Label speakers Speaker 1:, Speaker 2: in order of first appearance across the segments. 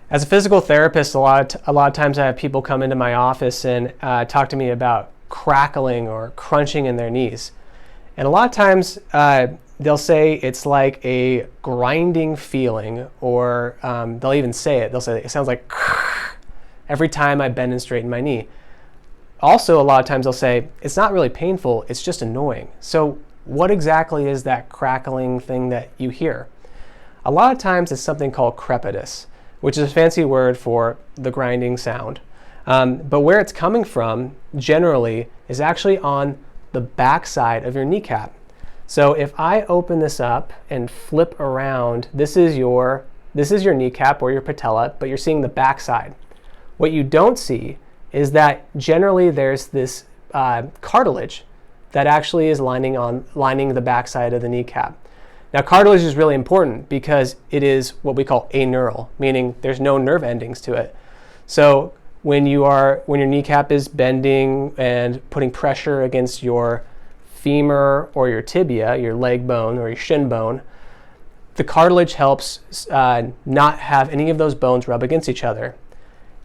Speaker 1: As a physical therapist, a lot of times I have people come into my office and talk to me about crackling or crunching in their knees. And a lot of times they'll say it's like a grinding feeling, or they'll even say it. They'll say it sounds like every time I bend and straighten my knee. Also, a lot of times they'll say it's not really painful, it's just annoying. So what exactly is that crackling thing that you hear? A lot of times it's something called crepitus, which is a fancy word for the grinding sound. But where it's coming from generally is actually on the back side of your kneecap. So if I open this up and flip around, this is your kneecap or your patella, but you're seeing the back side. What you don't see is that generally there's this cartilage that actually is lining the back side of the kneecap. Now, cartilage is really important because it is what we call aneural, meaning there's no nerve endings to it. So when your kneecap is bending and putting pressure against your femur or your tibia, your leg bone or your shin bone, the cartilage helps not have any of those bones rub against each other.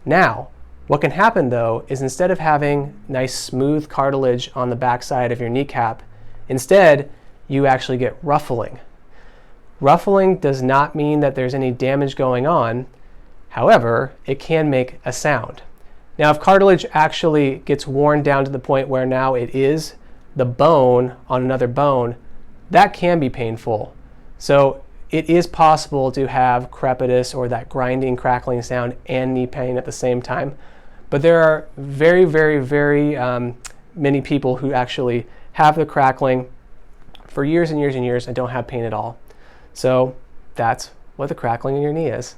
Speaker 1: Now, what can happen though is instead of having nice smooth cartilage on the backside of your kneecap, instead you actually get ruffling. Ruffling does not mean that there's any damage going on. However, it can make a sound. Now, if cartilage actually gets worn down to the point where now it is the bone on another bone, that can be painful. So it is possible to have crepitus or that grinding, crackling sound and knee pain at the same time. But there are very, very, very many people who actually have the crackling for years and years and years and don't have pain at all. So that's what the crackling in your knee is.